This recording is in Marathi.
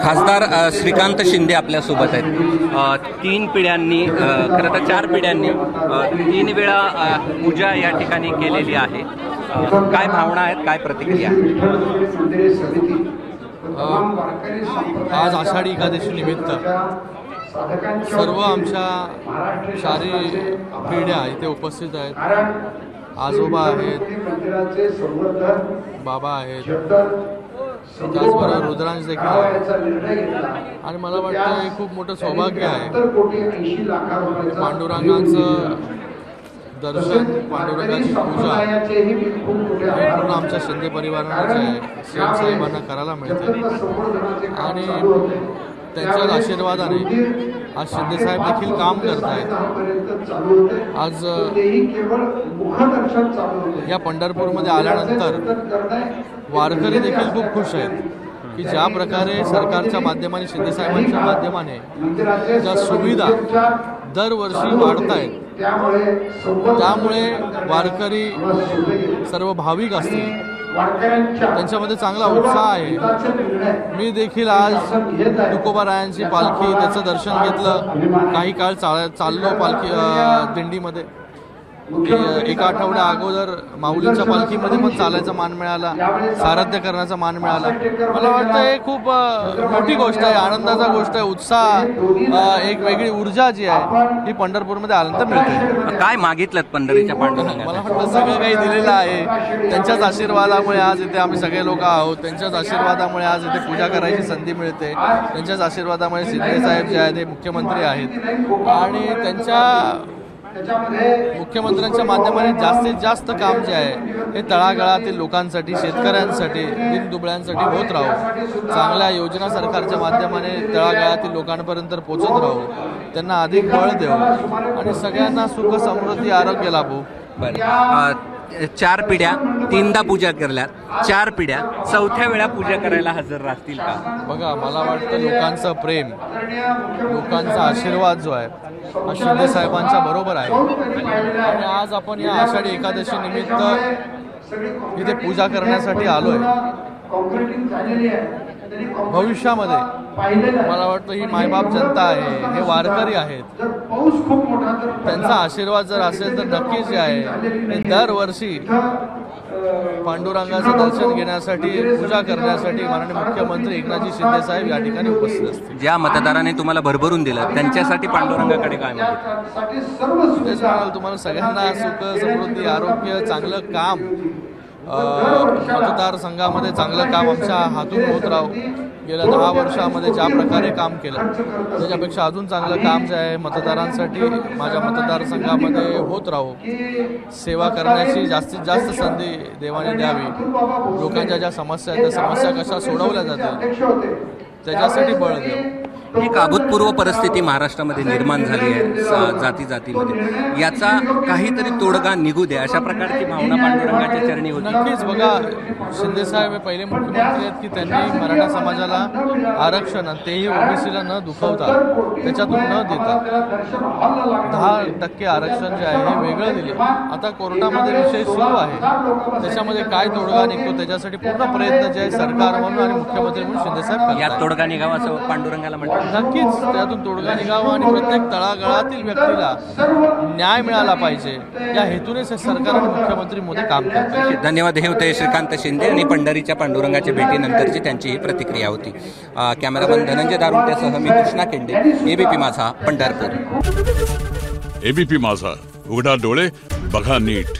खासदार श्रीकांत शिंदे आपल्यासोबत आहेत। 3 पिढ्यांनी खरं तर 4 पिढ्यांनी 3 वेळा पूजा या ठिकाणी केलेली आहे। काय भावना आहेत, काय प्रतिक्रिया? आज आषाढी एकादशी निमित्त सर्व आमच्या 4 पिढ्या इथे उपस्थित आहेत। आजोबा आहेत, बाबा आहेत, त्याचबरोबर रुद्रांश देखील आहे। आणि मला वाटतं हे खूप मोठं सौभाग्य आहे। पांडुरंगाचं दर्शन, पांडुरंगाची पूजा पूर्ण आमच्या शिंदे परिवाराला जे आहे सीएम साहेबांना करायला मिळते। आणि त्यांच्याच आशीर्वादाने आज शिंदे साहेब देखील काम करत आहेत। आज या पंढरपूरमध्ये आल्यानंतर वारकरी देखील खूप खुश आहेत की ज्या प्रकारे सरकारच्या माध्यमाने, शिंदे साहेबांच्या माध्यमाने ज्या सुविधा दरवर्षी वाढत आहेत, त्यामुळे वारकरी सर्व भाविक असतील त्यांच्यामध्ये चांगला उत्साह आहे। मी देखील आज तुकोबारायांची पालखी त्याचं दर्शन घेतलं। काही काळ चाललो पालखी दिंडीमध्ये। 1 आठवडा अगोदर माऊलींच्या पालखीमध्ये पण चालायचा मान मिळाला, सारथ्य करण्याचा मान मिळाला। मला वाटतं हे खूप मोठी गोष्ट आहे, आनंदाचा गोष्ट आहे। उत्साह, एक वेगळी ऊर्जा जी आहे ही पंढरपूरमध्ये आल्यानंतर मिळते। काय मागितलं पंढरीच्या पांडुरंगाला? मला वाटतं सगळं काही दिलेलं आहे। त्यांच्याच आशीर्वादामुळे आज इथे आम्ही सगळे लोक आहोत। त्यांच्याच आशीर्वादामुळे आज इथे पूजा करायची संधी मिळते। त्यांच्याच आशीर्वादामुळे शिंदे साहेब जे आहेत ते मुख्यमंत्री आहेत आणि त्यांच्या मुख्यमंत्र्यांच्या माध्यमाने जास्तीत जास्त काम जे आहे हे तळागाळातील लोकांसाठी, शेतकऱ्यांसाठी, दीनदुबळ्यांसाठी होत राहू। चांगल्या योजना सरकारच्या माध्यमाने तळागाळातील लोकांपर्यंत पोहोचत राहू, त्यांना अधिक बळ देऊ आणि सगळ्यांना सुख, समृद्धी, आरोग्य लाभू। 4 पिढ्या 3दा पूजा केल्यात, 4 पिढ्या 4थ्या वेळा पूजा करायला हजर राहतील का? बघा, मला वाटतं लोकांचं प्रेम, लोकांचा आशीर्वाद जो आहे हा शिंदे साहेबांच्या बरोबर आहे। आणि आज आपण या आषाढी एकादशी निमित्त इथे पूजा करण्यासाठी आलोय। भविष्यामध्ये मला वाटतं ही मायबाप जनता आहे, हे वारकरी आहेत, त्यांचा आशीर्वाद जर असेल तर नक्कीच जे आहे हे दरवर्षी पांडुरंगाचं दर्शन घेण्यासाठी, पूजा करण्यासाठी माननीय मुख्यमंत्री एकनाथजी शिंदे साहेब या ठिकाणी उपस्थित असतील। ज्या मतदारांनी तुम्हाला भरभरून दिलं त्यांच्यासाठी पांडुरंगाकडे काय मागितलं? तेच म्हणाल, तुम्हाला सगळ्यांना सुख, समृद्धी, आरोग्य, चांगलं काम, मतदारसंघामध्ये चांगलं काम आमच्या हातून होत राहू। गेल्या 10 वर्षामध्ये ज्या प्रकारे काम केलं त्याच्यापेक्षा अजून चांगलं काम जे आहे मतदारांसाठी माझ्या मतदारसंघामध्ये होत राहू। सेवा करण्याची जास्तीत जास्त संधी देवाने द्यावी। लोकांच्या ज्या समस्या आहेत त्या समस्या कशा सोडवल्या जातील त्याच्यासाठी बळ देऊ। एक अभूतपूर्व परिस्थिती महाराष्ट्रामध्ये निर्माण झाली आहे जाती जातीमध्ये, याचा काहीतरी तोडगा निघू दे अशा प्रकारची भावना पांडुरंगाच्या चरणी होती। नक्कीच। बघा, शिंदे साहेब हे पहिले मुख्यमंत्री आहेत की त्यांनी मराठा समाजाला आरक्षण, तेही ओबीसीला न दुखवता, त्याच्यातून न देता 10% आरक्षण जे आहे हे वेगळं दिले। आता कोर्टामध्ये विषय सुरू आहे, त्याच्यामध्ये काय तोडगा निघतो त्याच्यासाठी पूर्ण प्रयत्न जे आहे सरकार म्हणून आणि मुख्यमंत्री म्हणून शिंदे साहेब करतात। यात तोडगा निघावा असं पांडुरंगाला म्हणतात। नक्कीच त्यातून तोडगा निघावा आणि प्रत्येक तळागाळातील व्यक्तीला न्याय मिळाला पाहिजे या हेतूनेच सरकार आणि मुख्यमंत्री मोदी काम करतात। धन्यवाद। हे होते श्रीकांत शिंदे आणि पंढरीच्या पांडुरंगाच्या भेटीनंतरची त्यांची ही प्रतिक्रिया होती। कॅमेरामन धनंजय दारुंट्यासह मी कृष्णा केंडे, एबीपी माझा, पंढरपूर। एबीपी माझा, उघडा डोळे बघा नीट।